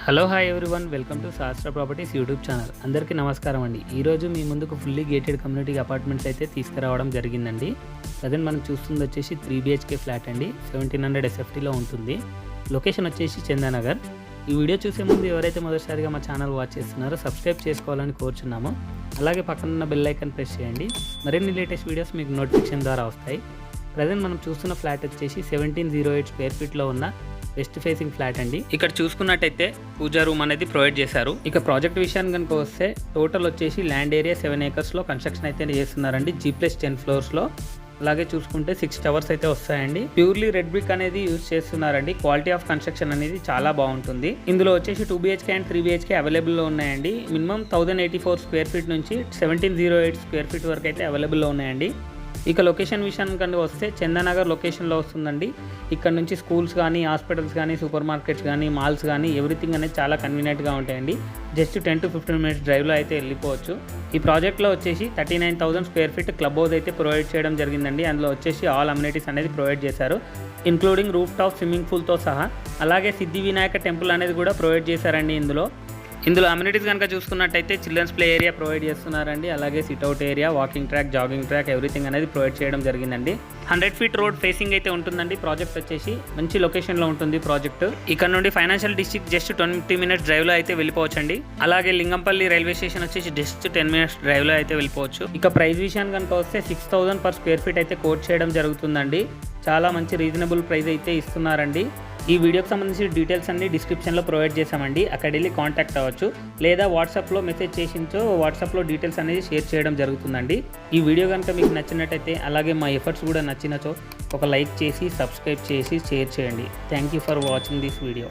Hello hi everyone, welcome to శాస్త్ర properties YouTube channel. అందరికీ నమస్కారం అండి. ఈరోజు మీ ముందుకు ఫుల్లీ గేటెడ్ కమ్యూనిటీ అపార్ట్మెంట్స్ అయితే తీసుకురావడం జరిగిందండి. ప్రజెంట్ మనం చూస్తుంది వచ్చేసి 3 BHK ఫ్లాట్ అండి. 1700 SFTలో ఉంటుంది. లొకేషన్ వచ్చేసి చందానగర్. ఈ వీడియో చూసే ముందు ఎవరైతే మొదటిసారిగా మా ఛానల్ వాచ్ చేస్తున్నారో సబ్స్క్రైబ్ చేసుకోవాలని కోరుచున్నాము. అలాగే పక్కనున్న బెల్ ఐకాన్ ప్రెస్ చేయండి. మరిన్ని లేటెస్ట్ వీడియోస్ మీకు నోటిఫికేషన్ ద్వారా వస్తాయి. ప్రజెంట్ మనం చూస్తున్న ఫ్లాట్ వచ్చేసి 1708 స్క్వేర్ ఫీట్లో ఉన్న వెస్ట్ ఫేసింగ్ ఫ్లాట్ అండి. ఇక్కడ చూసుకున్నట్టయితే పూజా రూమ్ అనేది ప్రొవైడ్ చేశారు. ఇక ప్రాజెక్ట్ విషయానికి కనుక వస్తే టోటల్ వచ్చేసి ల్యాండ్ ఏరియా 7 acres కన్స్ట్రక్షన్ అయితే చేస్తున్నారండి. G+10 floors. అలాగే చూసుకుంటే 6 towers అయితే వస్తాయండి. ప్యూర్లీ రెడ్ బ్రిక్ అనేది యూజ్ చేస్తున్నారండి. క్వాలిటీ ఆఫ్ కన్స్ట్రక్షన్ అనేది చాలా బాగుంటుంది. ఇందులో వచ్చేసి 2 BHK అండ్ 3 BHK అవైలబుల్లో ఉన్నాయండి. మినిమం 1084 స్క్వేర్ ఫీట్ నుంచి 1708 స్క్వేర్ ఫీట్ వరకు అయితే అవైలబుల్లో ఉన్నాయండి. ఇక లొకేషన్ విషయానికి కనుక వస్తే చందానగర్ లొకేషన్లో వస్తుందండి. ఇక్కడ నుంచి స్కూల్స్ కానీ, హాస్పిటల్స్ కానీ, సూపర్ మార్కెట్స్ కానీ, మాల్స్ కానీ ఎవ్రీథింగ్ అనేది చాలా కన్వీనియంట్గా ఉంటాయండి. జస్ట్ 10 to 15 minutes డ్రైవ్లో అయితే వెళ్ళిపోవచ్చు. ఈ ప్రాజెక్ట్లో వచ్చేసి 39,000 స్క్వేర్ ఫీట్ క్లబ్ హౌస్ అయితే ప్రొవైడ్ చేయడం జరిగిందండి. అందులో వచ్చేసి ఆల్ అమ్యూనిటీస్ అనేది ప్రొవైడ్ చేశారు, ఇంక్లూడింగ్ రూఫ్ టాప్ స్విమ్మింగ్ పూల్తో సహా. అలాగే సిద్ధి వినాయక టెంపుల్ అనేది కూడా ప్రొవైడ్ చేశారండి. ఇందులో అమ్యూనిటీస్ కనుక చూసుకున్నట్టయితే చిల్డ్రన్స్ ప్లే ఏరియా ప్రొవైడ్ చేస్తున్నారండి. అలాగే sit-out area, walking track, jogging track everything అనేది ప్రొవైడ్ చేయడం జరిగిందండి. 100 feet రోడ్ ఫేసింగ్ అయితే ఉంటుందండి. ప్రాజెక్ట్ వచ్చేసి మంచి లొకేషన్లో ఉంటుంది ప్రాజెక్ట్. ఇక్కడ నుండి ఫైనాన్షియల్ డిస్ట్రిక్ట్ జస్ట్ 20 minutes డ్రైవ్లో అయితే వెళ్ళిపోవచ్చండి. అలాగే లింగంపల్లి రైల్వే స్టేషన్ వచ్చేసి జస్ట్ 10 minutes డ్రైవ్లో అయితే వెళ్ళిపోవచ్చు. ఇక ప్రైస్ విషయానికి కనుక వస్తే 6,000 per square feet అయితే కోట్ చేయడం జరుగుతుందండి. చాలా మంచి రీజనబుల్ ప్రైస్ అయితే ఇస్తున్నారండి. ఈ వీడియోకి సంబంధించిన డీటెయిల్స్ అన్ని డిస్క్రిప్షన్లో ప్రొవైడ్ చేసామండి. అక్కడ వెళ్ళి కాంటాక్ట్ అవ్వచ్చు, లేదా వాట్సాప్లో మెసేజ్ చేసించో వాట్సాప్లో డీటెయిల్స్ అనేది షేర్ చేయడం జరుగుతుందండి. ఈ వీడియో కనుక మీకు నచ్చినట్టయితే, అలాగే మా ఎఫర్ట్స్ కూడా నచ్చినచో ఒక లైక్ చేసి, సబ్స్క్రైబ్ చేసి, షేర్ చేయండి. Thank you for watching this video.